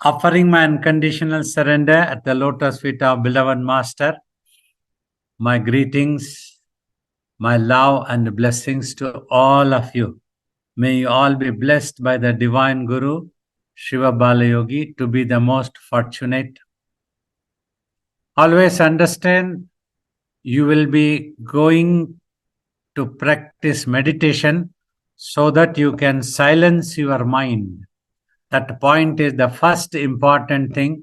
Offering my unconditional surrender at the lotus feet of beloved Master, my greetings, my love and blessings to all of you. May you all be blessed by the Divine Guru, Shiva Balayogi, to be the most fortunate. Always understand you will be going to practice meditation so that you can silence your mind. That point is the first important thing.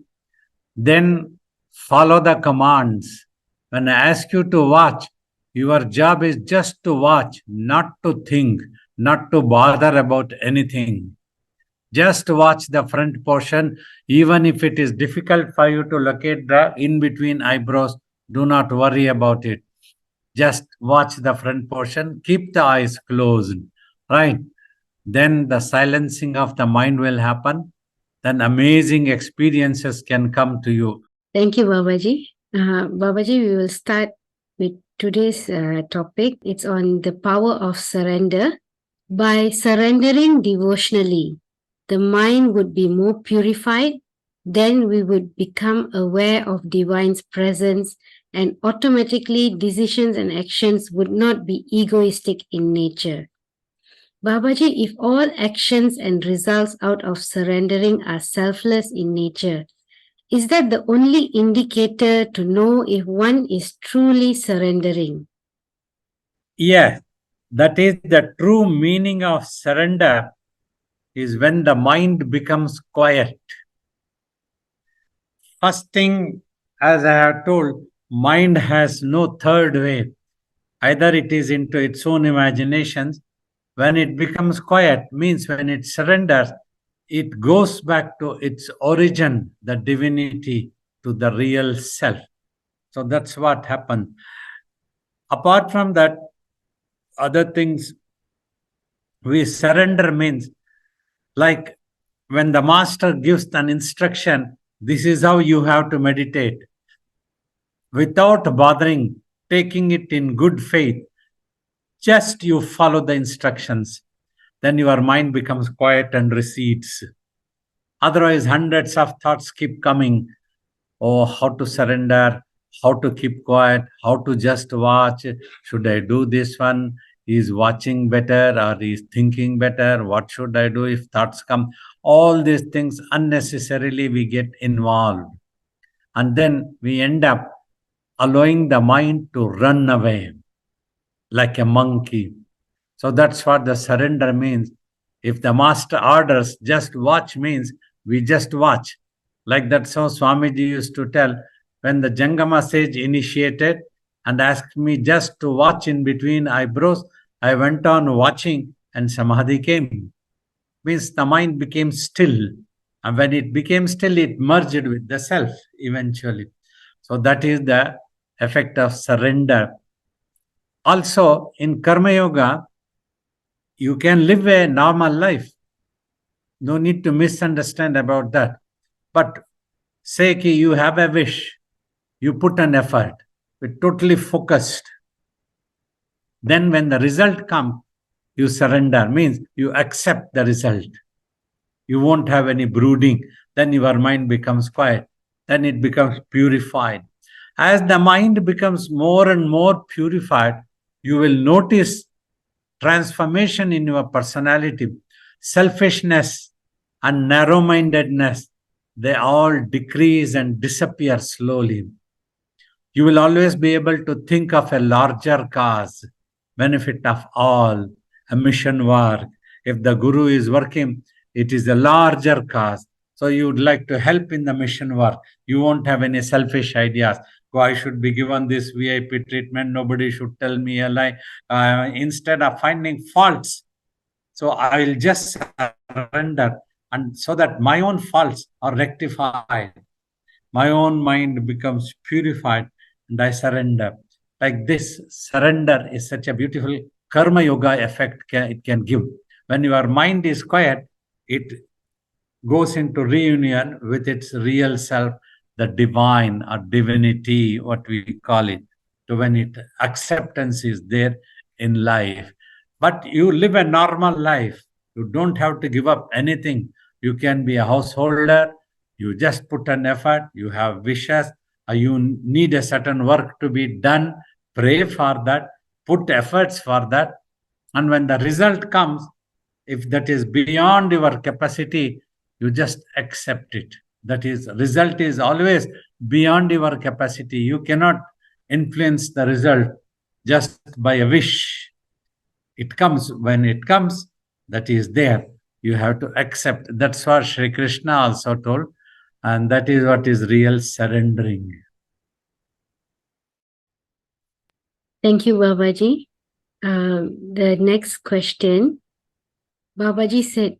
Then follow the commands. When I ask you to watch, your job is just to watch, not to think, not to bother about anything. Just watch the front portion. Even if it is difficult for you to locate the in-between eyebrows, do not worry about it. Just watch the front portion. Keep the eyes closed, right? Then the silencing of the mind will happen. Then amazing experiences can come to you. Thank you, Babaji. Babaji, we will start with today's topic. It's on the power of surrender. By surrendering devotionally, the mind would be more purified. Then we would become aware of Divine's presence, and automatically decisions and actions would not be egoistic in nature. Babaji, if all actions and results out of surrendering are selfless in nature, is that the only indicator to know if one is truly surrendering? Yes, that is the true meaning of surrender, is when the mind becomes quiet. First thing, as I have told, mind has no third way. Either it is into its own imaginations. When it becomes quiet, means when it surrenders, it goes back to its origin, the divinity, to the real self. So that's what happened. Apart from that, other things, we surrender means like when the master gives an instruction, this is how you have to meditate. Without bothering, taking it in good faith, just you follow the instructions. Then your mind becomes quiet and recedes. Otherwise, hundreds of thoughts keep coming. Oh, how to surrender, how to keep quiet, how to just watch. Should I do this one? Is watching better or is thinking better? What should I do if thoughts come? All these things unnecessarily we get involved. And then we end up allowing the mind to run away like a monkey. So that's what the surrender means. If the master orders, just watch means we just watch. Like that's how Swamiji used to tell when the Jangama sage initiated and asked me just to watch in between eyebrows. I went on watching and Samadhi came. Means the mind became still. And when it became still, it merged with the self eventually. So that is the effect of surrender. Also, in Karma Yoga, you can live a normal life. No need to misunderstand about that. But say ki you have a wish, you put an effort, you're totally focused. Then when the result comes, you surrender, means you accept the result. You won't have any brooding. Then your mind becomes quiet. Then it becomes purified. As the mind becomes more and more purified, you will notice transformation in your personality. Selfishness and narrow-mindedness, they all decrease and disappear slowly. You will always be able to think of a larger cause, benefit of all, a mission work. If the Guru is working, it is a larger cause. So you would like to help in the mission work. You won't have any selfish ideas. Oh, I should be given this VIP treatment. Nobody should tell me a lie. Instead of finding faults, so I will just surrender, and so that my own faults are rectified. My own mind becomes purified and I surrender. Like this, surrender is such a beautiful karma yoga effect it can give. When your mind is quiet, it goes into reunion with its real self, the divine or divinity, what we call it. So when it acceptance is there in life. But you live a normal life. You don't have to give up anything. You can be a householder, You just put an effort, you have wishes, you need a certain work to be done, pray for that, put efforts for that. And when the result comes, if that is beyond your capacity, you just accept it. That is, result is always beyond your capacity. You cannot influence the result just by a wish. It comes when it comes, that is there. You have to accept. That's what Sri Krishna also told. And that is what is real surrendering. Thank you, Babaji. The next question, Babaji said,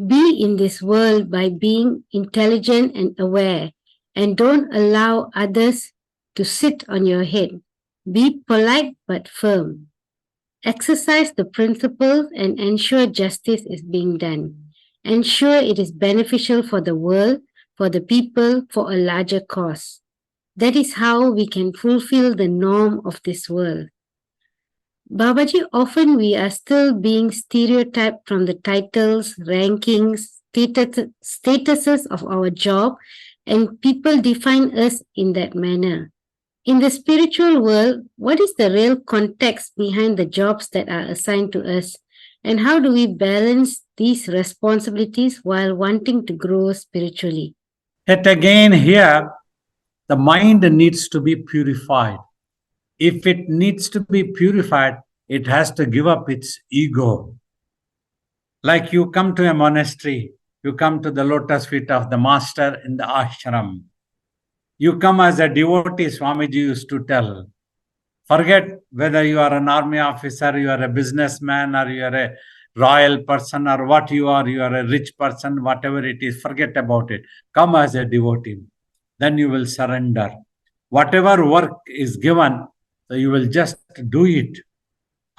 be in this world by being intelligent and aware, and don't allow others to sit on your head. Be polite but firm. Exercise the principles and ensure justice is being done. Ensure it is beneficial for the world, for the people, for a larger cause. That is how we can fulfill the norm of this world. Babaji, often we are still being stereotyped from the titles, rankings, statuses of our job, and people define us in that manner. In the spiritual world, what is the real context behind the jobs that are assigned to us? And how do we balance these responsibilities while wanting to grow spiritually? Yet again, here, the mind needs to be purified. If it needs to be purified, it has to give up its ego. Like you come to a monastery, you come to the lotus feet of the master in the ashram. You come as a devotee, Swamiji used to tell. Forget whether you are an army officer, you are a businessman, or you are a royal person, or what you are a rich person, whatever it is, forget about it. Come as a devotee. Then you will surrender. Whatever work is given, so you will just do it.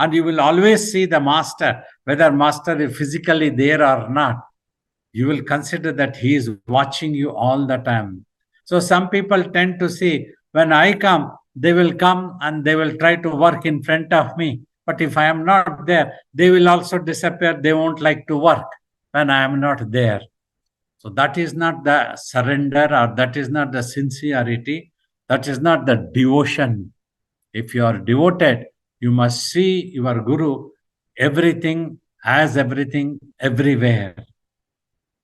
And you will always see the master, whether master is physically there or not. You will consider that he is watching you all the time. So some people tend to see, when I come, they will come and they will try to work in front of me. But if I am not there, they will also disappear. They won't like to work when I am not there. So that is not the surrender, or that is not the sincerity. That is not the devotion. If you are devoted, you must see your Guru, everything, as everything, everywhere.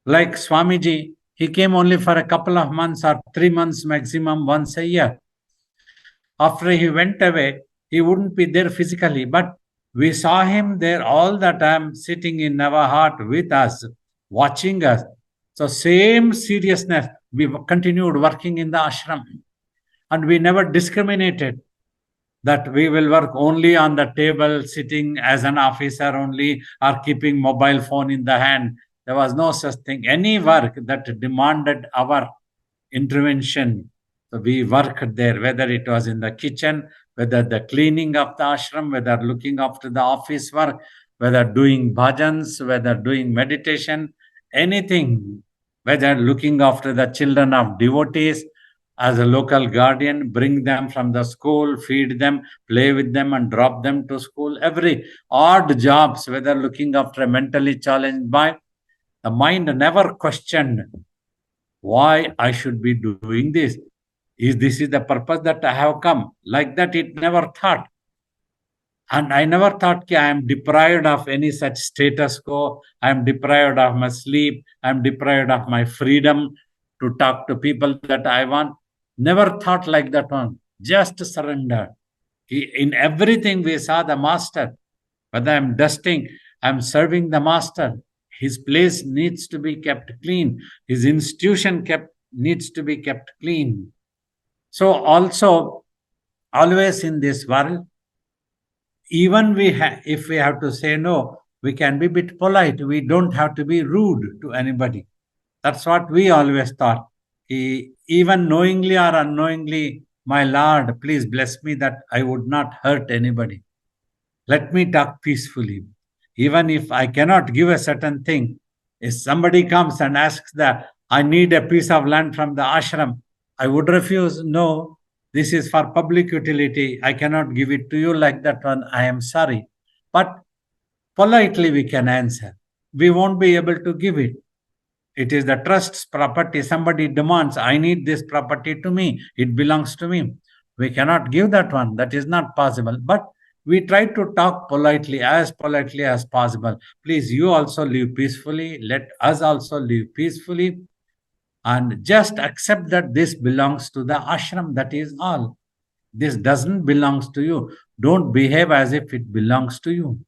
Like Swamiji, he came only for a couple of months or 3 months maximum, once a year. After he went away, he wouldn't be there physically, but we saw him there all the time, sitting in our heart with us, watching us. So, same seriousness, we continued working in the ashram, and we never discriminated that we will work only on the table, sitting as an officer only, or keeping mobile phone in the hand. There was no such thing. Any work that demanded our intervention, so we worked there, whether it was in the kitchen, whether the cleaning of the ashram, whether looking after the office work, whether doing bhajans, whether doing meditation, anything, whether looking after the children of devotees, as a local guardian, bring them from the school, feed them, play with them, and drop them to school. Every odd jobs, whether looking after a mentally challenged boy, the mind never questioned why I should be doing this. Is this is the purpose that I have come? Like that, it never thought. And I never thought I am deprived of any such status quo. I am deprived of my sleep. I am deprived of my freedom to talk to people that I want. Never thought like that one. Just surrender. In everything we saw the master. Whether I'm dusting, I'm serving the master. His place needs to be kept clean. His institution needs to be kept clean. So also, always in this world, even if we have to say no, we can be a bit polite. We don't have to be rude to anybody. That's what we always thought. Even knowingly or unknowingly, my Lord, please bless me that I would not hurt anybody. Let me talk peacefully. Even if I cannot give a certain thing, if somebody comes and asks that I need a piece of land from the ashram, I would refuse. No, this is for public utility. I cannot give it to you like that one. I am sorry. But politely we can answer. We won't be able to give it. It is the trust's property. Somebody demands, I need this property to me. It belongs to me. We cannot give that one. That is not possible. But we try to talk politely as possible. Please, you also live peacefully. Let us also live peacefully. And just accept that this belongs to the ashram. That is all. This doesn't belong to you. Don't behave as if it belongs to you.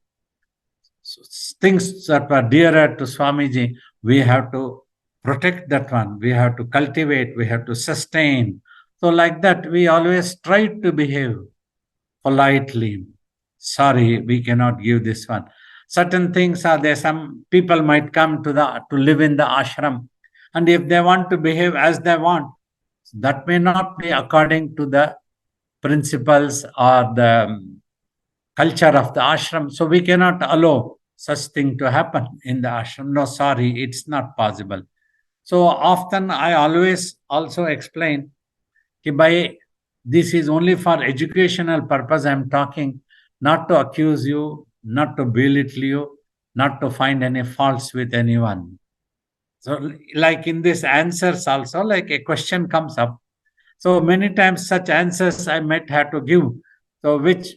So things that were dearer to Swamiji, we have to protect that one. We have to cultivate. We have to sustain. So like that, we always try to behave politely. Sorry, we cannot give this one. Certain things are there. Some people might come to live in the ashram, and if they want to behave as they want, that may not be according to the principles or the culture of the ashram. So we cannot allow such thing to happen in the ashram. No, sorry, it's not possible. So often I always also explain कि by this is only for educational purpose I'm talking, not to accuse you, not to belittle you, not to find any faults with anyone. So like in this answers also, like a question comes up. So many times such answers I might have to give. So which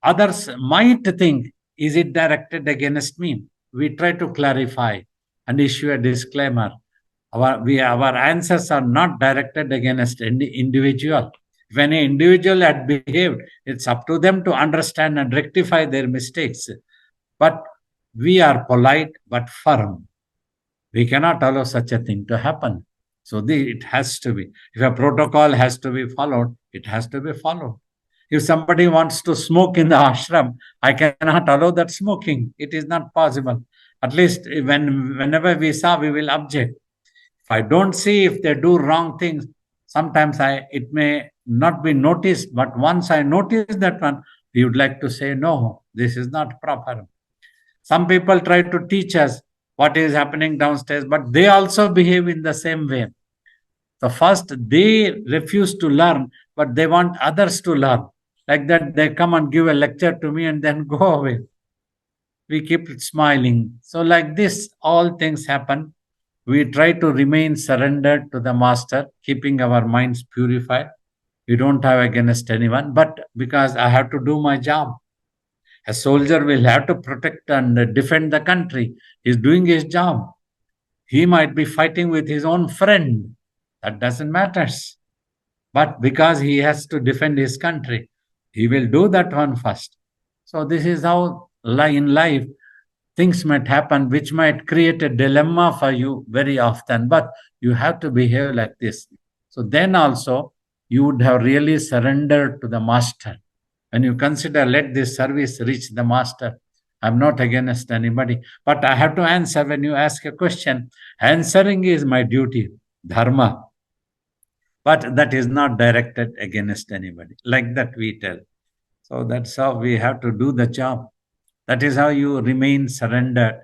others might think, is it directed against me? We try to clarify and issue a disclaimer. Our answers are not directed against any individual. If any individual had behaved, it's up to them to understand and rectify their mistakes. But we are polite but firm. We cannot allow such a thing to happen. So it has to be. If a protocol has to be followed, it has to be followed. If somebody wants to smoke in the ashram, I cannot allow that smoking. It is not possible. At least whenever we saw, we will object. If I don't see if they do wrong things, sometimes it may not be noticed, but once I notice that one, we would like to say, no, this is not proper. Some people try to teach us what is happening downstairs, but they also behave in the same way. So first they refuse to learn, but they want others to learn. Like that, they come and give a lecture to me and then go away. We keep smiling. So like this, all things happen. We try to remain surrendered to the master, keeping our minds purified. We don't have against anyone, but because I have to do my job. A soldier will have to protect and defend the country. He's doing his job. He might be fighting with his own friend. That doesn't matter. But because he has to defend his country, he will do that one first. So this is how in life things might happen which might create a dilemma for you very often, but you have to behave like this. So then also you would have really surrendered to the master. When you consider, let this service reach the master, I'm not against anybody, but I have to answer when you ask a question. Answering is my duty, dharma, but that is not directed against anybody. Like that we tell. So that's how we have to do the job. That is how you remain surrendered.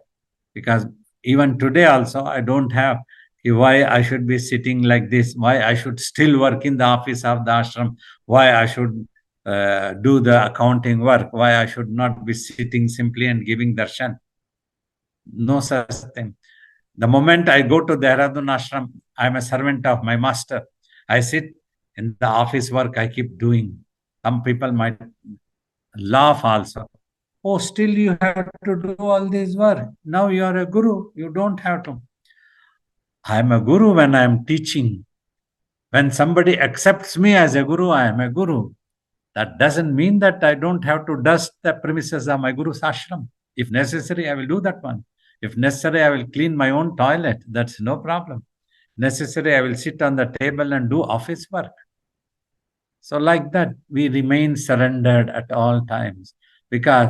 Because even today also, I don't have why I should be sitting like this, why I should still work in the office of the ashram, why I should do the accounting work, why I should not be sitting simply and giving darshan. No such thing. The moment I go to Dehradun ashram, I am a servant of my master. I sit in the office work, I keep doing. Some people might laugh also. Oh, still you have to do all this work. Now you are a guru. You don't have to. I am a guru when I am teaching. When somebody accepts me as a guru, I am a guru. That doesn't mean that I don't have to dust the premises of my guru's ashram. If necessary, I will do that one. If necessary, I will clean my own toilet. That's no problem. Necessary, I will sit on the table and do office work. So like that, we remain surrendered at all times because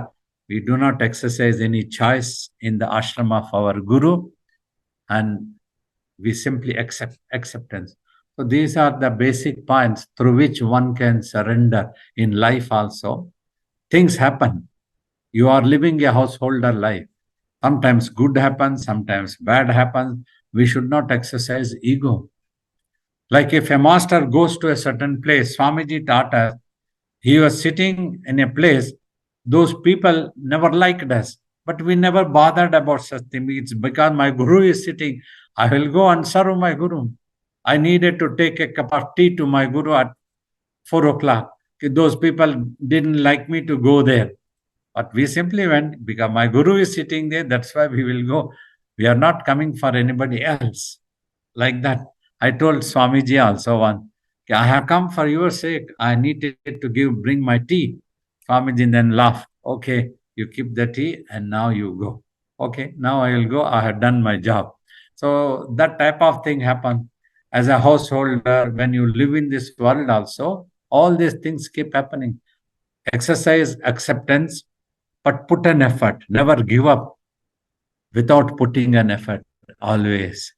we do not exercise any choice in the ashram of our guru, and we simply accept acceptance. So these are the basic points through which one can surrender in life also. Things happen. You are living a householder life. Sometimes good happens, sometimes bad happens. We should not exercise ego. Like if a master goes to a certain place, Swamiji taught us, he was sitting in a place, those people never liked us, but we never bothered about such things. It's because my guru is sitting, I will go and serve my Guru. I needed to take a cup of tea to my Guru at 4 o'clock. Those people didn't like me to go there. But we simply went because my Guru is sitting there. That's why we will go. We are not coming for anybody else. Like that. I told Swamiji also one, I have come for your sake. I needed to bring my tea. Swamiji then laughed. Okay, you keep the tea and now you go. Okay, now I will go. I have done my job. So that type of thing happened. As a householder, when you live in this world also, all these things keep happening. Exercise acceptance, but put an effort. Never give up without putting an effort, always.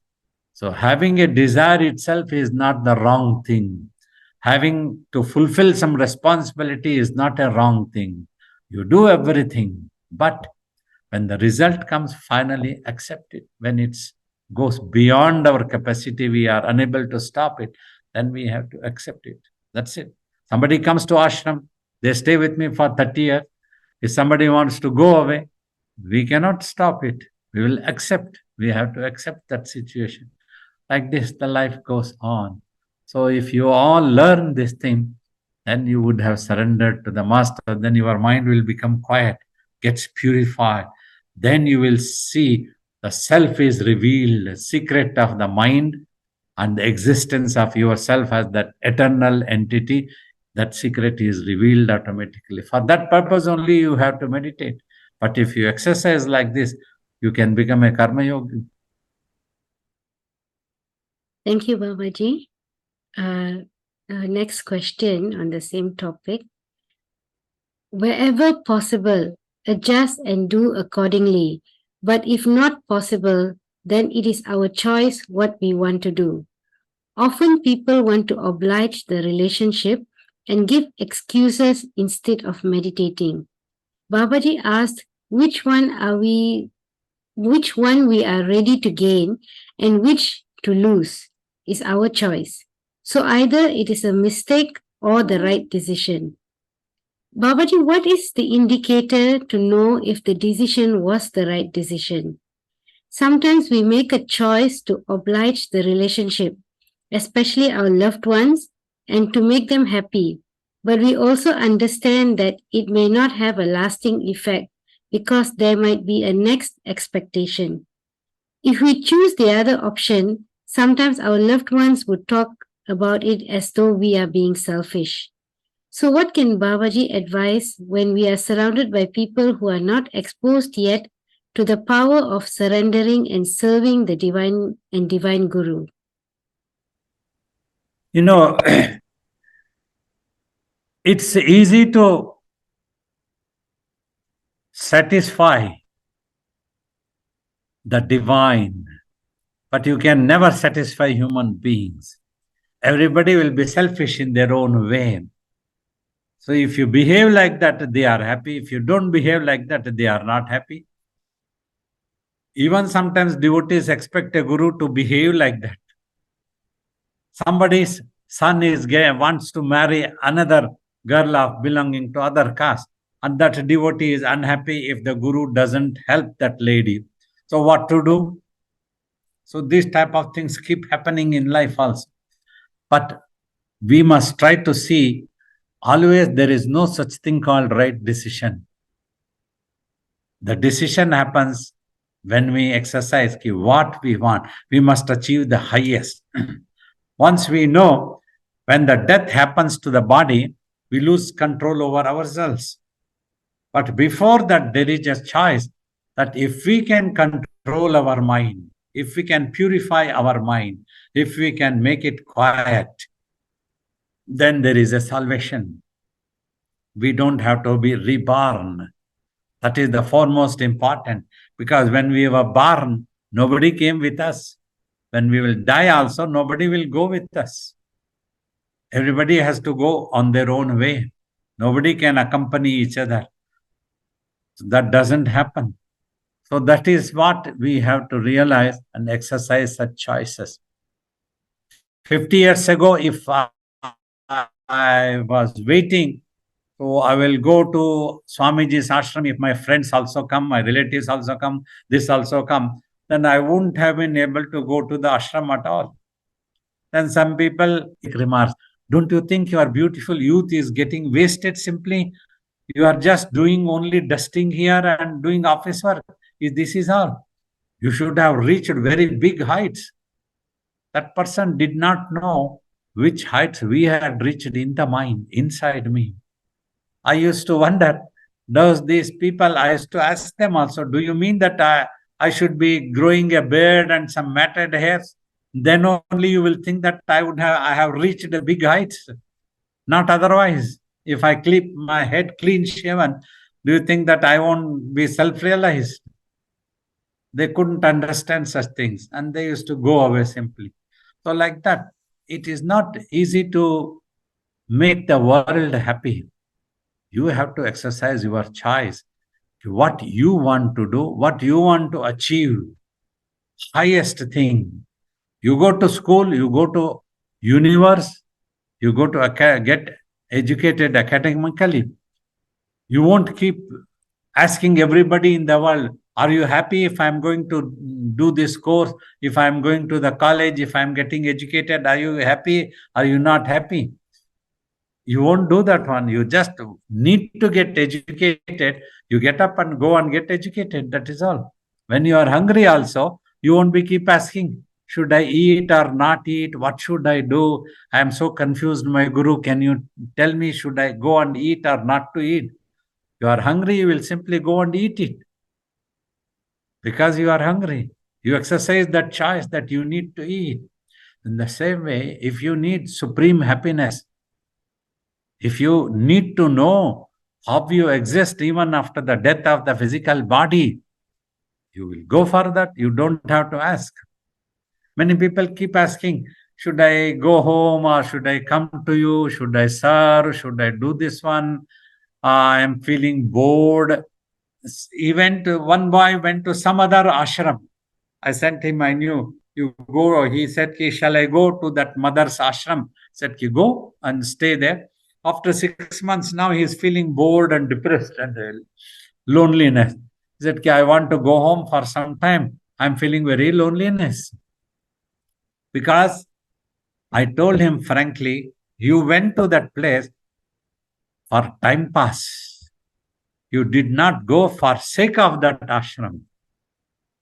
So having a desire itself is not the wrong thing. Having to fulfill some responsibility is not a wrong thing. You do everything, but when the result comes, finally accept it. When it goes beyond our capacity, we are unable to stop it, then we have to accept it. That's it. Somebody comes to ashram, they stay with me for 30 years. If somebody wants to go away, we cannot stop it. We will accept. We have to accept that situation. Like this, the life goes on. So if you all learn this thing, then you would have surrendered to the master. Then your mind will become quiet, gets purified. Then you will see the self is revealed, secret of the mind and the existence of yourself as that eternal entity. That secret is revealed automatically. For that purpose only you have to meditate. But if you exercise like this, you can become a karma yogi. Thank you, Babaji. Next question on the same topic. Wherever possible, adjust and do accordingly. But if not possible, then it is our choice what we want to do. Often people want to oblige the relationship and give excuses instead of meditating. Babaji asked which one we are ready to gain and which to lose is our choice. So either it is a mistake or the right decision. Babaji, what is the indicator to know if the decision was the right decision? Sometimes we make a choice to oblige the relationship, especially our loved ones, and to make them happy. But we also understand that it may not have a lasting effect because there might be a next expectation. If we choose the other option, sometimes our loved ones would talk about it as though we are being selfish. So, what can Babaji advise when we are surrounded by people who are not exposed yet to the power of surrendering and serving the divine Guru? You know, it's easy to satisfy the divine, but you can never satisfy human beings. Everybody will be selfish in their own way. So if you behave like that, they are happy. If you don't behave like that, they are not happy. Even sometimes devotees expect a guru to behave like that. Somebody's son is gay, wants to marry another girl of belonging to other caste, and that devotee is unhappy if the guru doesn't help that lady. So what to do? So these type of things keep happening in life also. But we must try to see always there is no such thing called right decision. The decision happens when we exercise what we want. We must achieve the highest. Once we know when the death happens to the body, we lose control over ourselves. But before that, there is a choice that if we can control our mind, if we can purify our mind, if we can make it quiet, then there is a salvation. We don't have to be reborn. That is the foremost important, because when we were born, nobody came with us. When we will die also, nobody will go with us. Everybody has to go on their own way. Nobody can accompany each other. That doesn't happen. So that is what we have to realize and exercise such choices. 50 years ago, if I was waiting, so I will go to Swamiji's ashram if my friends also come, my relatives also come, this also come. then I wouldn't have been able to go to the ashram at all. Then some people remarks, don't you think your beautiful youth is getting wasted simply? You are just doing only dusting here and doing office work. This is all. You should have reached very big heights. That person did not know which heights we had reached in the mind, inside me. I used to wonder, does these people, I used to ask them also, do you mean that I should be growing a beard and some matted hairs? Then only you will think that I have reached the big heights. Not otherwise. If I keep my head clean shaven, do you think that I won't be self-realized? They couldn't understand such things and they used to go away simply. So like that, it is not easy to make the world happy. You have to exercise your choice. What you want to do, what you want to achieve, highest thing. You go to school, you go to universe, you go to get educated academically. You won't keep asking everybody in the world, are you happy if I'm going to do this course? If I'm going to the college, if I'm getting educated, are you happy? Are you not happy? You won't do that one. You just need to get educated. You get up and go and get educated. That is all. When you are hungry also, you won't be keep asking, should I eat or not eat? What should I do? I am so confused, my guru. Can you tell me, should I go and eat or not to eat? You are hungry, you will simply go and eat it. Because you are hungry. You exercise that choice that you need to eat. In the same way, if you need supreme happiness, if you need to know how you exist even after the death of the physical body, you will go for that. You don't have to ask. Many people keep asking, should I go home or should I come to you? Should I serve? Should I do this one? I am feeling bored. One boy went to some other ashram. I sent him, I knew, you go. He said, shall I go to that mother's ashram? Said, go and stay there. After 6 months, now he is feeling bored and depressed and loneliness. He said, I want to go home for some time. I'm feeling very loneliness. Because I told him frankly, you went to that place for time pass. You did not go for sake of that ashram.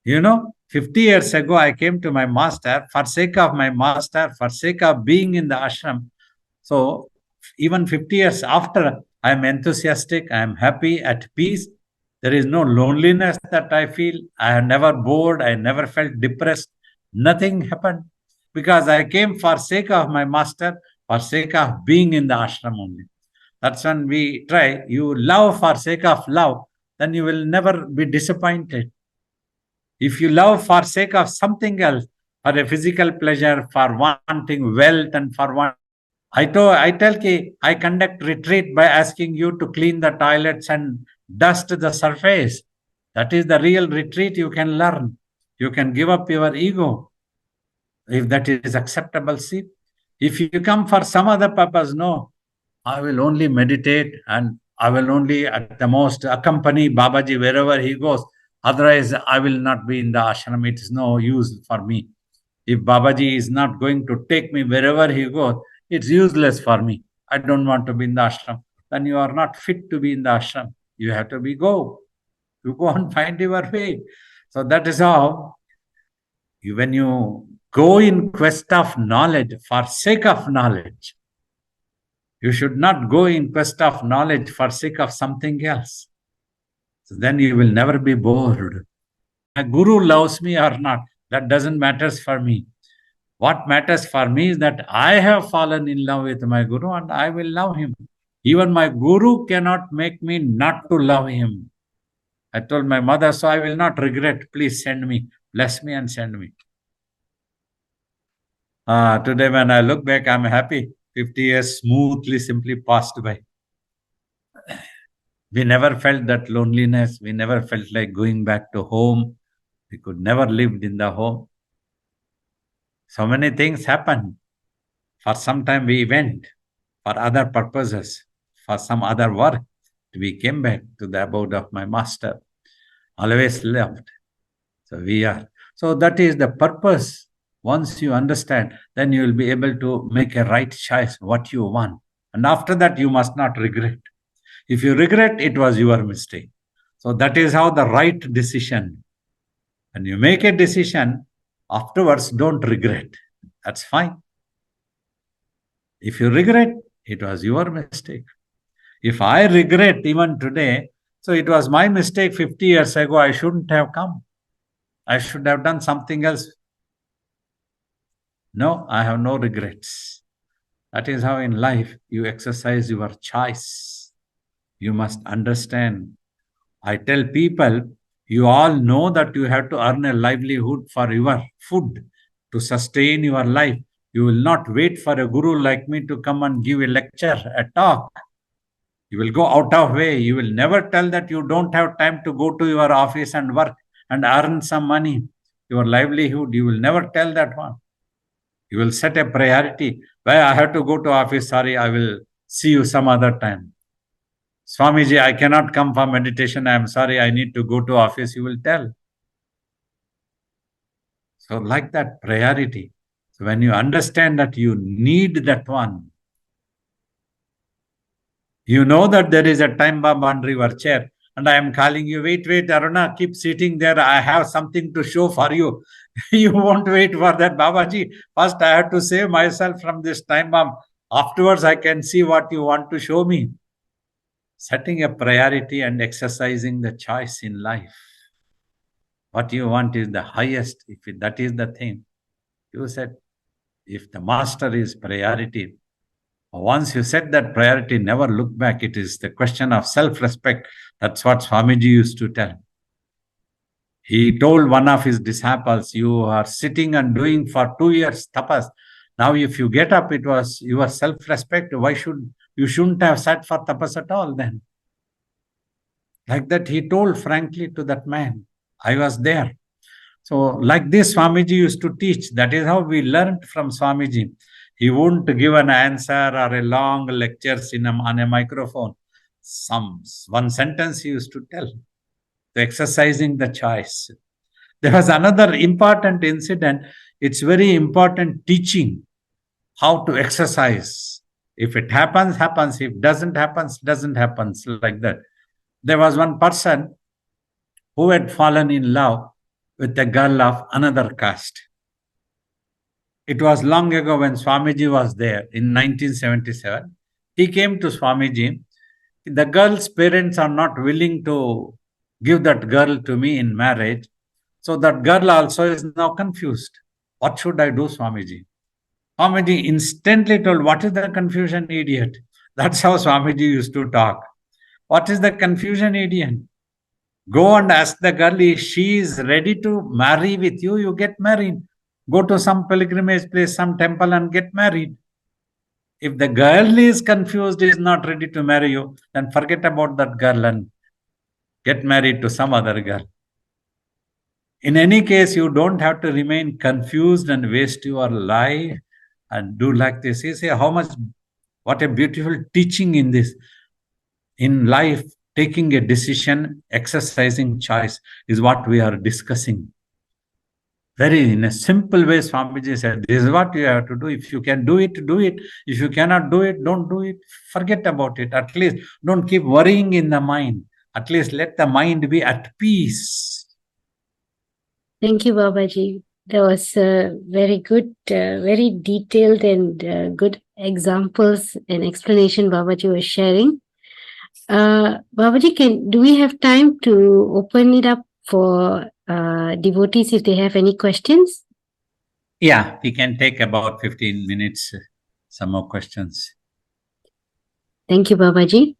50 years ago, I came to my master for sake of my master, for sake of being in the ashram. So even 50 years after, I am enthusiastic, I am happy, at peace. There is no loneliness that I feel. I am never bored. I never felt depressed. Nothing happened because I came for sake of my master, for sake of being in the ashram only. That's when we try. You love for sake of love, then you will never be disappointed. If you love for sake of something else, for a physical pleasure, for wanting wealth and for one, I tell ki, I conduct retreat by asking you to clean the toilets and dust the surface. That is the real retreat you can learn. You can give up your ego. If that is acceptable, see. If you come for some other purpose, no, I will only meditate and I will only at the most accompany Babaji wherever he goes. Otherwise, I will not be in the ashram. It is no use for me. If Babaji is not going to take me wherever he goes, it's useless for me. I don't want to be in the ashram. Then you are not fit to be in the ashram. You have to go. You go and find your way. So that is how, when you go in quest of knowledge, for sake of knowledge, you should not go in quest of knowledge for sake of something else. So then you will never be bored. A guru loves me or not, that doesn't matter for me. What matters for me is that I have fallen in love with my guru and I will love him. Even my guru cannot make me not to love him. I told my mother, so I will not regret. Please send me. Bless me and send me. Today when I look back, I'm happy. 50 years smoothly simply passed by. We never felt that loneliness. We never felt like going back to home. We could never lived in the home. So many things happened. For some time we went for other purposes, for some other work. We came back to the abode of my master. Always loved. So we are. So that is the purpose. Once you understand, then you will be able to make a right choice, what you want. And after that, you must not regret. If you regret, it was your mistake. So that is how the right decision. When you make a decision, afterwards, don't regret. That's fine. If you regret, it was your mistake. If I regret even today, so it was my mistake 50 years ago, I shouldn't have come. I should have done something else. No, I have no regrets. That is how in life you exercise your choice. You must understand. I tell people, you all know that you have to earn a livelihood for your food to sustain your life. You will not wait for a guru like me to come and give a lecture, a talk. You will go out of way. You will never tell that you don't have time to go to your office and work and earn some money, your livelihood. You will never tell that one. You will set a priority. Why I have to go to office? Sorry, I will see you some other time. Swamiji, I cannot come for meditation. I am sorry, I need to go to office. You will tell. So like that priority. So when you understand that you need that one, you know that there is a time bomb under your chair, and I am calling you, wait, Aruna, keep sitting there. I have something to show for you. You won't wait for that, Babaji. First, I have to save myself from this time bomb. Afterwards, I can see what you want to show me. Setting a priority and exercising the choice in life. What you want is the highest. If that is the thing, you said, if the master is priority, once you set that priority, never look back. It is the question of self-respect. That's what Swamiji used to tell. He told one of his disciples, you are sitting and doing for 2 years tapas. Now, if you get up, it was your self-respect. Why you shouldn't have sat for tapas at all then? Like that, he told frankly to that man. I was there. So like this, Swamiji used to teach. That is how we learned from Swamiji. He wouldn't give an answer or a long lectures on a microphone. One sentence he used to tell. So exercising the choice. There was another important incident. It's very important teaching how to exercise. If it happens, happens. If doesn't happens, doesn't happens. Like that. There was one person who had fallen in love with a girl of another caste. It was long ago when Swamiji was there in 1977. He came to Swamiji. The girl's parents are not willing to give that girl to me in marriage. So that girl also is now confused. What should I do, Swamiji? Swamiji instantly told, what is the confusion, idiot? That's how Swamiji used to talk. What is the confusion, idiot? Go and ask the girl if she is ready to marry with you, you get married. Go to some pilgrimage place, some temple and get married. If the girl is confused, is not ready to marry you, then forget about that girl and get married to some other girl. In any case, you don't have to remain confused and waste your life and do like this. You see what a beautiful teaching in this. In life, taking a decision, exercising choice is what we are discussing. Very in a simple way, Swamiji said, this is what you have to do. If you can do it, do it. If you cannot do it, don't do it. Forget about it. At least don't keep worrying in the mind. At least let the mind be at peace. Thank you, Babaji. That was very good, very detailed and good examples and explanation Babaji was sharing. Babaji, do we have time to open it up for devotees if they have any questions? Yeah, we can take about 15 minutes, some more questions. Thank you, Babaji.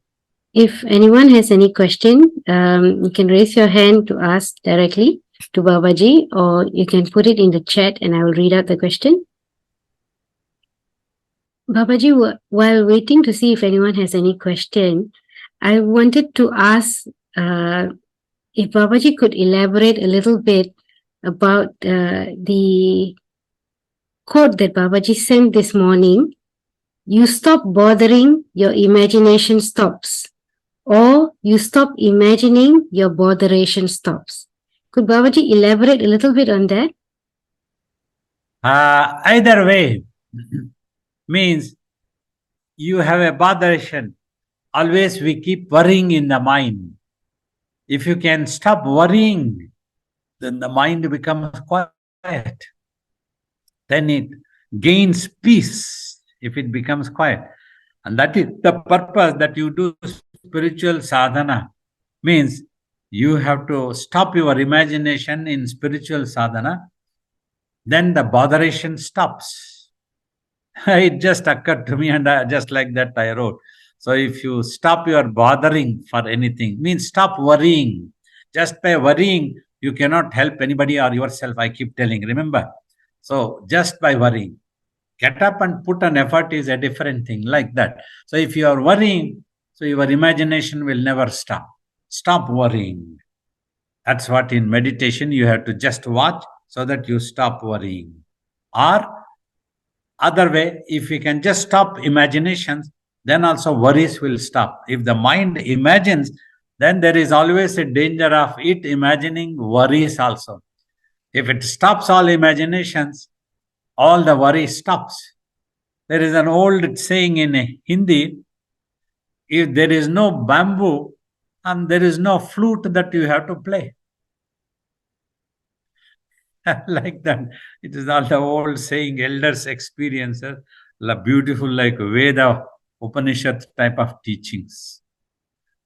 If anyone has any question, you can raise your hand to ask directly to Babaji, or you can put it in the chat and I will read out the question. Babaji, while waiting to see if anyone has any question, I wanted to ask if Babaji could elaborate a little bit about the quote that Babaji sent this morning. You stop bothering, your imagination stops. Or you stop imagining, your botheration stops. Could Babaji elaborate a little bit on that? Either way, means you have a botheration. Always we keep worrying in the mind. If you can stop worrying, then the mind becomes quiet. Then it gains peace if it becomes quiet. And that is the purpose that you do spiritual sadhana. Means you have to stop your imagination in spiritual sadhana, then the botheration stops. It just occurred to me, and just like that I wrote. So if you stop your bothering for anything, means stop worrying. Just by worrying, you cannot help anybody or yourself. I keep telling, remember. So just by worrying, get up and put an effort is a different thing, like that. So if you are worrying, so your imagination will never stop. Stop worrying. That's what in meditation you have to just watch so that you stop worrying. Or other way, if you can just stop imaginations, then also worries will stop. If the mind imagines, then there is always a danger of it imagining worries also. If it stops all imaginations, all the worry stops. There is an old saying in Hindi, if there is no bamboo and there is no flute that you have to play. Like that. It is all the old saying, elders' experiences, beautiful like Veda, Upanishad type of teachings.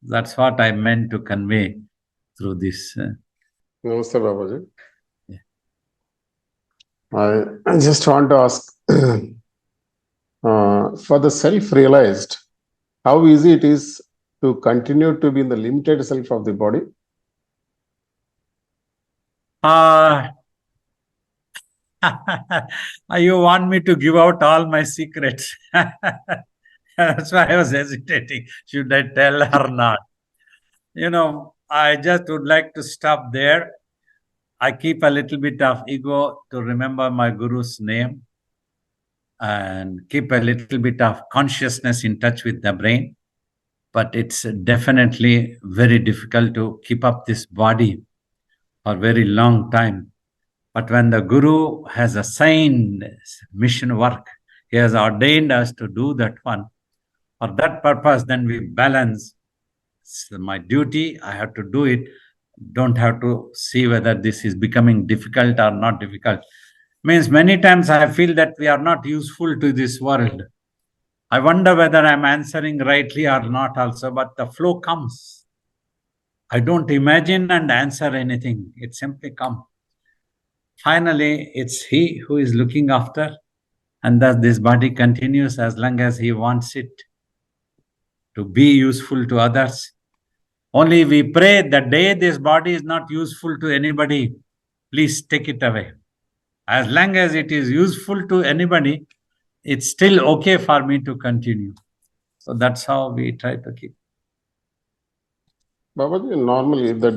That's what I meant to convey through this. Namaste, Babaji. Yeah. I just want to ask, for the self-realized, how easy it is to continue to be in the limited self of the body? You want me to give out all my secrets? That's why I was hesitating. Should I tell or not? I just would like to stop there. I keep a little bit of ego to remember my guru's name and keep a little bit of consciousness in touch with the brain. But it's definitely very difficult to keep up this body for a very long time. But when the Guru has assigned mission work, he has ordained us to do that one. For that purpose, then we balance. It's my duty, I have to do it. Don't have to see whether this is becoming difficult or not difficult. Means many times I feel that we are not useful to this world. I wonder whether I'm answering rightly or not also, but the flow comes. I don't imagine and answer anything. It simply comes. Finally, it's he who is looking after, and thus this body continues as long as he wants it to be useful to others. Only we pray the day this body is not useful to anybody, please take it away. As long as it is useful to anybody, it's still okay for me to continue. So that's how we try to keep. Babaji, normally the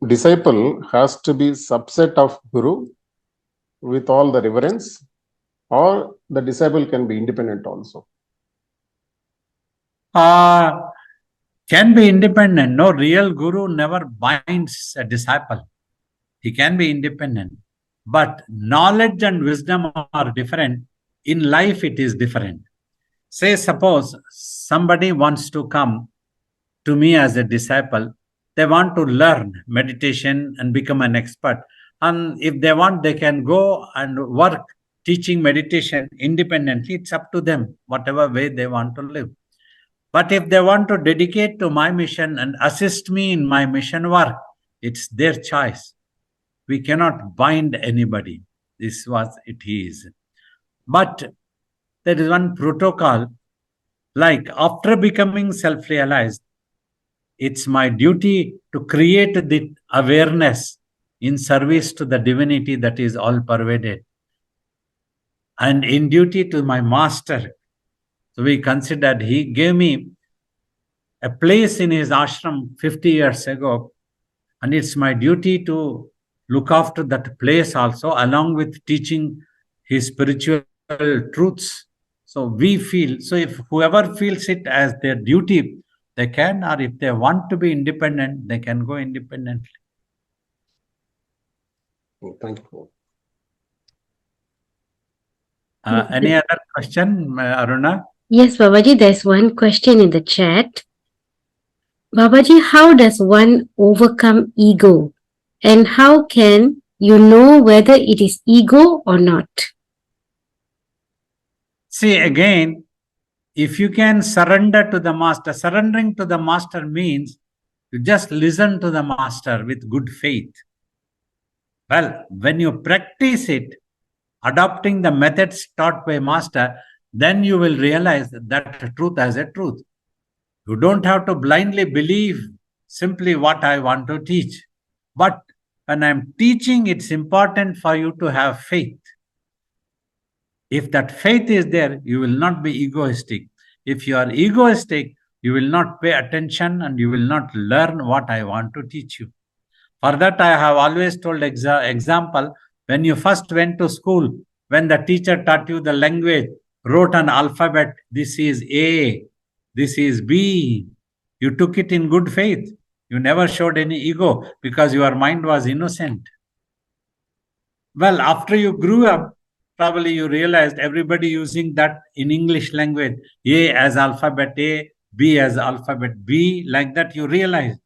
disciple has to be subset of Guru with all the reverence, or the disciple can be independent also? Can be independent. No, real guru never binds a disciple. He can be independent. But knowledge and wisdom are different. In life, it is different. Say, suppose somebody wants to come to me as a disciple. They want to learn meditation and become an expert. And if they want, they can go and work teaching meditation independently. It's up to them, whatever way they want to live. But if they want to dedicate to my mission and assist me in my mission work, it's their choice. We cannot bind anybody. This was it is. But there is one protocol, like after becoming self-realized, it's my duty to create the awareness in service to the divinity that is all pervaded. And in duty to my master, so we considered he gave me a place in his ashram 50 years ago, and it's my duty to look after that place also, along with teaching his spiritual truths. So we feel, so if whoever feels it as their duty, they can, or if they want to be independent, they can go independently. Thank you. Any other question, Aruna? Yes, Babaji, there's one question in the chat. Babaji, how does one overcome ego? And how can you know whether it is ego or not? See, again, if you can surrender to the master, surrendering to the master means you just listen to the master with good faith. Well, when you practice it, adopting the methods taught by master, then you will realize that truth as a truth. You don't have to blindly believe simply what I want to teach. But when I'm teaching, it's important for you to have faith. If that faith is there, you will not be egoistic. If you are egoistic, you will not pay attention and you will not learn what I want to teach you. For that, I have always told example, when you first went to school, when the teacher taught you the language, wrote an alphabet, this is A, this is B. You took it in good faith. You never showed any ego because your mind was innocent. Well, after you grew up, probably you realized everybody using that in English language, A as alphabet A, B as alphabet B, like that you realize.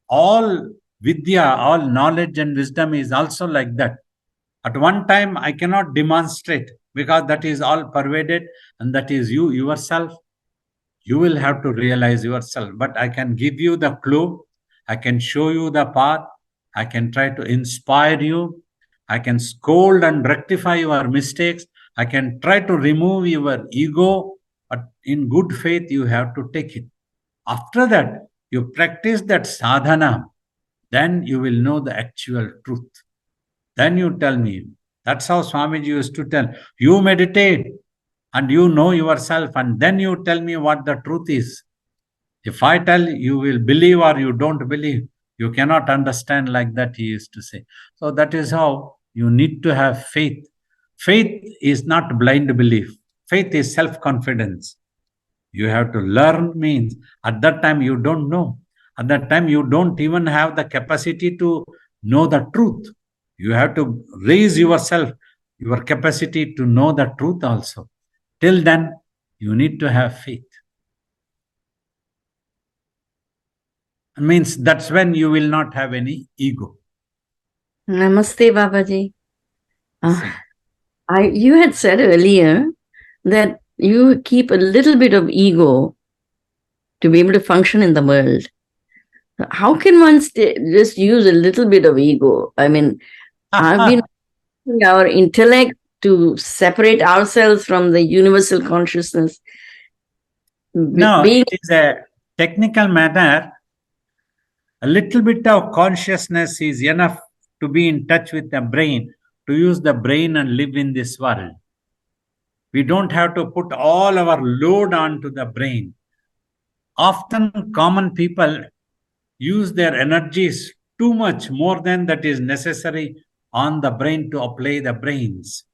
All vidya, all knowledge and wisdom is also like that. At one time, I cannot demonstrate because that is all pervaded and that is you yourself. You will have to realize yourself. But I can give you the clue. I can show you the path. I can try to inspire you. I can scold and rectify your mistakes. I can try to remove your ego. But in good faith, you have to take it. After that, you practice that sadhana. Then you will know the actual truth. Then you tell me. That's how Swamiji used to tell. You meditate and you know yourself, and then you tell me what the truth is. If I tell you will believe or you don't believe, you cannot understand, like that he used to say. So that is how you need to have faith. Faith is not blind belief. Faith is self-confidence. You have to learn means at that time you don't know. At that time you don't even have the capacity to know the truth. You have to raise yourself, your capacity to know the truth also. Till then, you need to have faith. Means that's when you will not have any ego. Namaste, Babaji. See. You had said earlier that you keep a little bit of ego to be able to function in the world. How can one just use a little bit of ego? I mean, I've been using our intellect to separate ourselves from the universal consciousness. No, it is a technical matter. A little bit of consciousness is enough to be in touch with the brain, to use the brain and live in this world. We don't have to put all our load onto the brain. Often common people use their energies too much, more than that is necessary on the brain to apply the brains.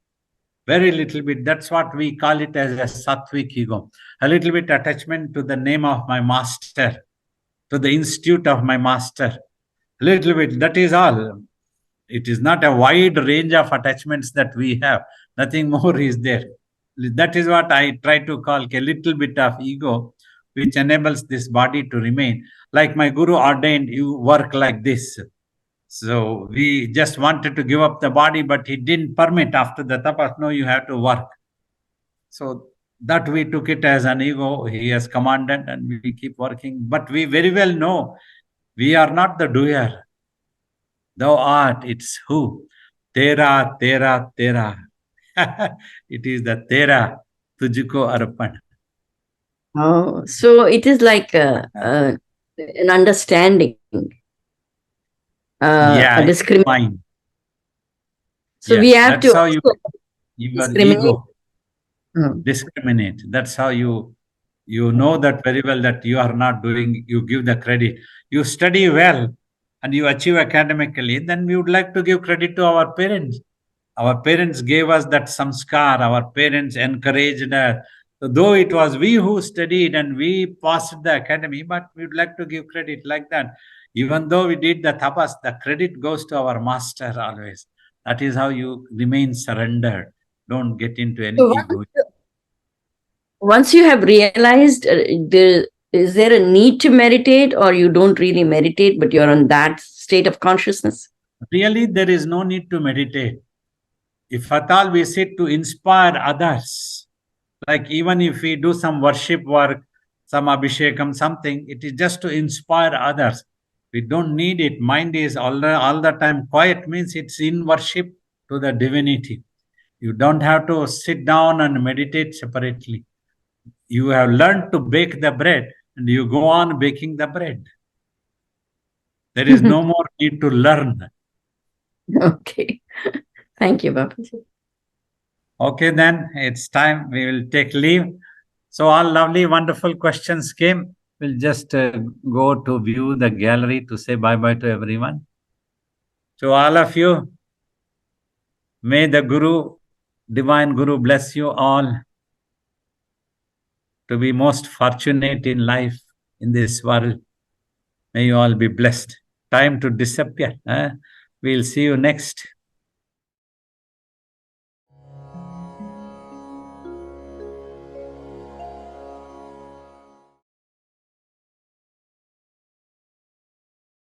Very little bit. That's what we call it as a sattvic ego. A little bit attachment to the name of my master, to the institute of my master. A little bit. That is all. It is not a wide range of attachments that we have. Nothing more is there. That is what I try to call a little bit of ego, which enables this body to remain. Like my guru ordained, you work like this. So we just wanted to give up the body, but he didn't permit after the tapas. No, you have to work. So that we took it as an ego. He has commanded and we keep working. But we very well know we are not the doer. Thou art, it's who? Tera, tera, tera. It is the tera, tujhko arpan. Oh, so it is like an understanding. A discrimination. Fine. So we have that's to how you your discriminate. ego discriminate. That's how you know that very well that you are not doing, you give the credit. You study well and you achieve academically, then we would like to give credit to our parents. Our parents gave us that samskar, our parents encouraged us. Though it was we who studied and we passed the academy, but we would like to give credit like that. Even though we did the tapas, the credit goes to our master always. That is how you remain surrendered. Don't get into any So ego. once you have realized is there a need to meditate, or you don't really meditate, but you're on that state of consciousness? Really, there is no need to meditate. If at all we sit to inspire others, like even if we do some worship work, some abhishekam, something, it is just to inspire others. We don't need it. Mind is all the time quiet, means it's in worship to the divinity. You don't have to sit down and meditate separately. You have learned to bake the bread and you go on baking the bread. There is no more need to learn. Okay. Thank you, Babaji. Okay, then it's time. We will take leave. So all lovely, wonderful questions came. We'll just go to view the gallery to say bye-bye to everyone. To all of you, may the Guru, Divine Guru, bless you all to be most fortunate in life in this world. May you all be blessed. Time to disappear. We'll see you next.